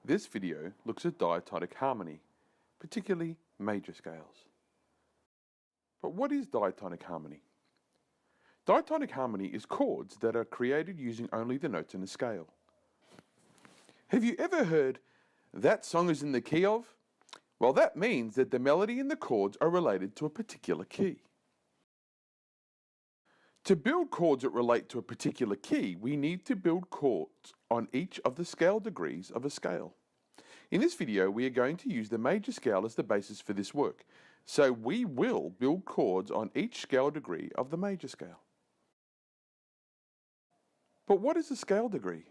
This video looks at diatonic harmony, particularly major scales. But what is diatonic harmony? Diatonic harmony is chords that are created using only the notes in a scale. Have you ever heard, "That song is in the key of"? Well, that means that the melody and the chords are related to a particular key. To build chords that relate to a particular key, we need to build chords on each of the scale degrees of a scale. In this video, we are going to use the major scale as the basis for this work, so we will build chords on each scale degree of the major scale. But what is a scale degree?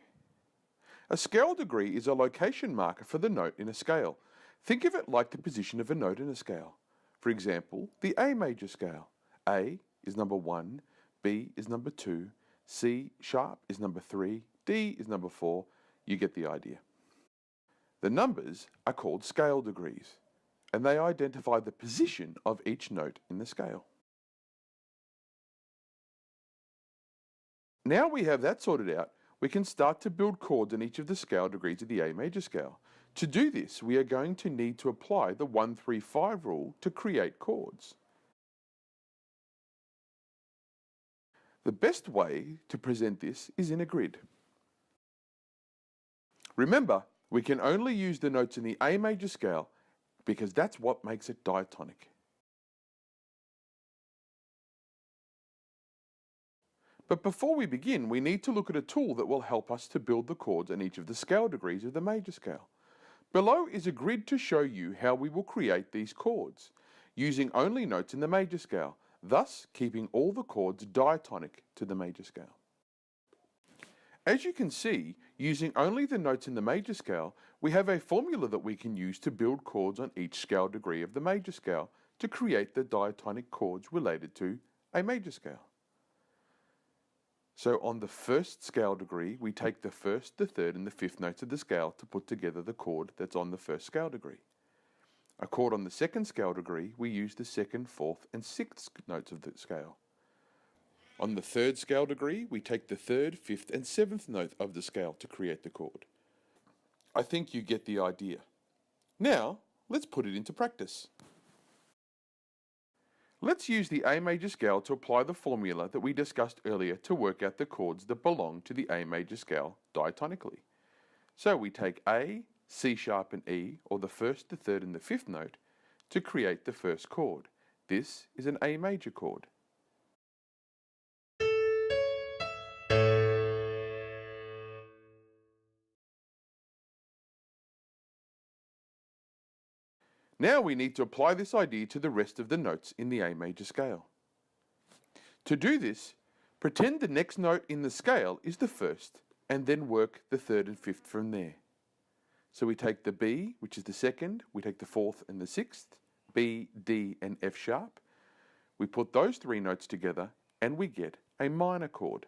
A scale degree is a location marker for the note in a scale. Think of it like the position of a note in a scale. For example, the A major scale. A is number 1, B is number 2, C sharp is number 3, D is number 4. You get the idea. The numbers are called scale degrees, and they identify the position of each note in the scale. Now we have that sorted out, we can start to build chords on each of the scale degrees of the A major scale. To do this, we are going to need to apply the 1-3-5 rule to create chords. The best way to present this is in a grid. Remember, we can only use the notes in the A major scale because that's what makes it diatonic. But before we begin, we need to look at a tool that will help us to build the chords on each of the scale degrees of the major scale. Below is a grid to show you how we will create these chords, using only notes in the major scale, thus keeping all the chords diatonic to the major scale. As you can see, using only the notes in the major scale, we have a formula that we can use to build chords on each scale degree of the major scale to create the diatonic chords related to a major scale. So on the first scale degree, we take the first, the third, and the fifth notes of the scale to put together the chord that's on the first scale degree. A chord on the second scale degree, we use the second, fourth, and sixth notes of the scale. On the third scale degree, we take the third, fifth, and seventh note of the scale to create the chord. I think you get the idea. Now, let's put it into practice. Let's use the A major scale to apply the formula that we discussed earlier to work out the chords that belong to the A major scale diatonically. So we take A, C sharp, and E, or the first, the third, and the fifth note, to create the first chord. This is an A major chord. Now we need to apply this idea to the rest of the notes in the A major scale. To do this, pretend the next note in the scale is the first, and then work the third and fifth from there. So we take the B, which is the second, we take the fourth and the sixth, B, D, and F sharp. We put those three notes together, and we get a minor chord.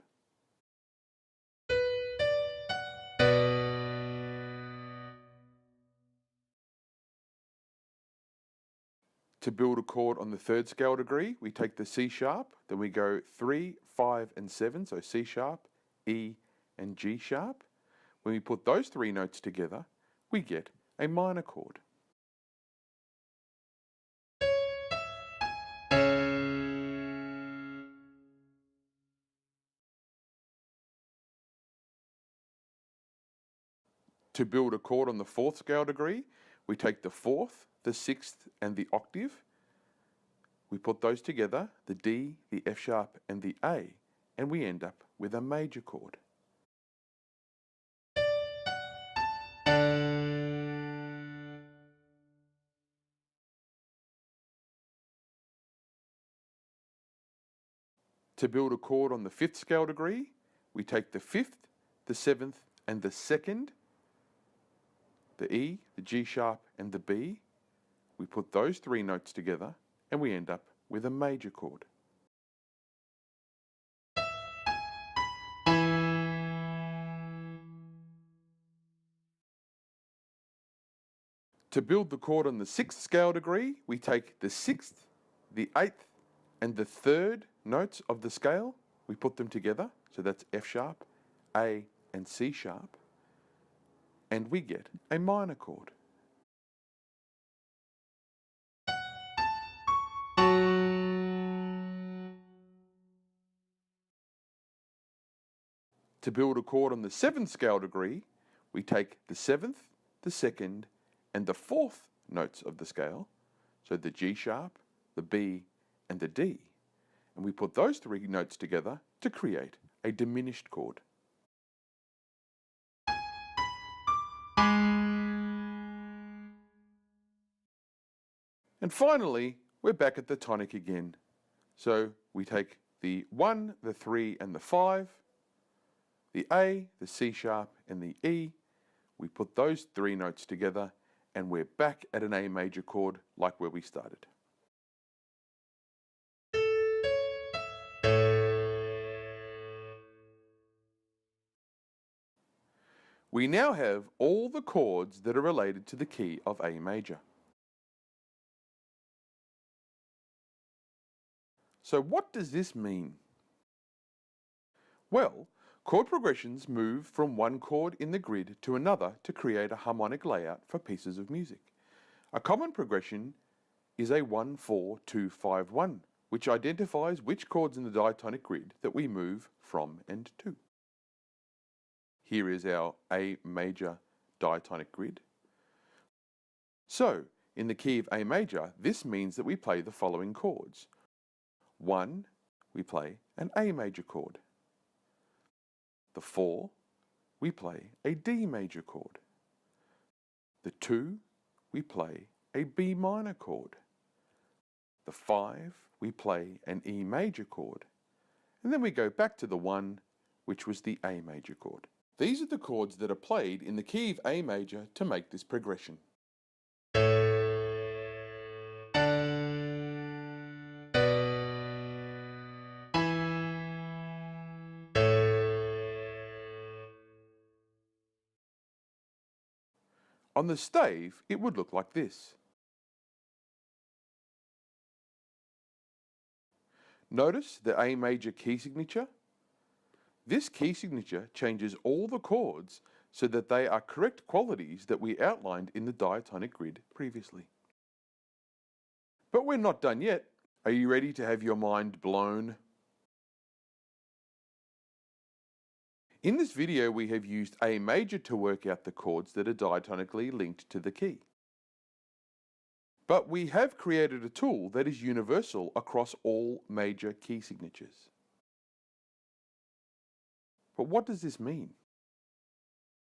To build a chord on the third scale degree, we take the C sharp, then we go 3, 5, and 7, so C sharp, E, and G sharp. When we put those three notes together, we get a minor chord. To build a chord on the fourth scale degree, we take the fourth, the sixth, and the octave. We put those together, the D, the F sharp, and the A, and we end up with a major chord. To build a chord on the fifth scale degree, we take the fifth, the seventh, and the second, the E, the G sharp, and the B. We put those three notes together, and we end up with a major chord. To build the chord on the sixth scale degree, we take the sixth, the eighth, and the third notes of the scale. We put them together, so that's F sharp, A, and C sharp. and we get a minor chord. To build a chord on the 7th scale degree, we take the 7th, the 2nd, and the 4th notes of the scale, so the G sharp, the B, and the D, and we put those 3 notes together to create a diminished chord. And finally, we're back at the tonic again. So we take the 1, the 3, and the 5, the A, the C sharp, and the E. We put those 3 notes together, and we're back at an A major chord like where we started. We now have all the chords that are related to the key of A major. So what does this mean? Well, chord progressions move from one chord in the grid to another to create a harmonic layout for pieces of music. A common progression is a 1-4-2-5-1, which identifies which chords in the diatonic grid that we move from and to. Here is our A major diatonic grid. So, in the key of A major, this means that we play the following chords. 1, we play an A major chord. The 4, we play a D major chord. The 2, we play a B minor chord. The 5, we play an E major chord. And then we go back to the 1, which was the A major chord. These are the chords that are played in the key of A major to make this progression. On the stave, it would look like this. Notice the A major key signature. This key signature changes all the chords so that they are correct qualities that we outlined in the diatonic grid previously. But we're not done yet. Are you ready to have your mind blown? In this video, we have used A major to work out the chords that are diatonically linked to the key. But we have created a tool that is universal across all major key signatures. But what does this mean?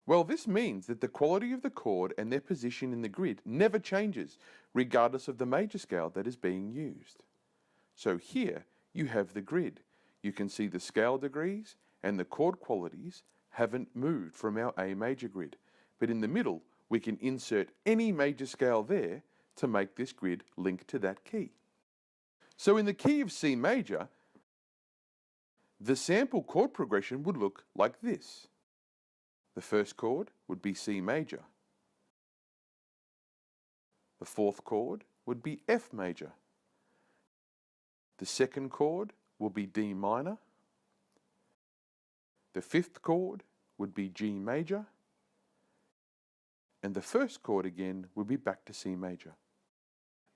Well, this means that the quality of the chord and their position in the grid never changes, regardless of the major scale that is being used. So here you have the grid. You can see the scale degrees and the chord qualities haven't moved from our A major grid. But in the middle, we can insert any major scale there to make this grid link to that key. So in the key of C major, the sample chord progression would look like this. The first chord would be C major. The 4th chord would be F major. The 2nd chord will be D minor. The 5th chord would be G major. And the 1st chord again would be back to C major.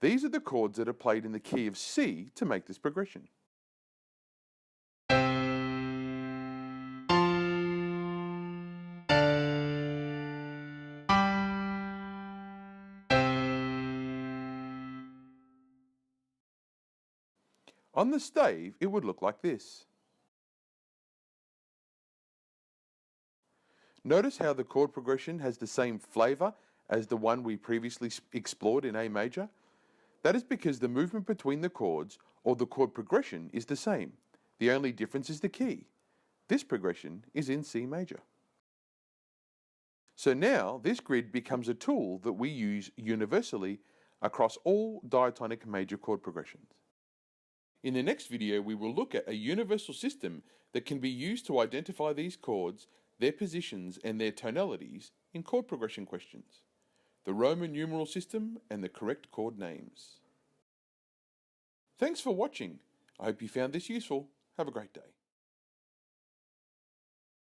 These are the chords that are played in the key of C to make this progression. On the stave, it would look like this. Notice how the chord progression has the same flavour as the one we previously explored in A major? That is because the movement between the chords or the chord progression is the same. The only difference is the key. This progression is in C major. So now this grid becomes a tool that we use universally across all diatonic major chord progressions. In the next video, we will look at a universal system that can be used to identify these chords, their positions and their tonalities in chord progression questions. The Roman numeral system and the correct chord names. Thanks for watching. I hope you found this useful. Have a great day.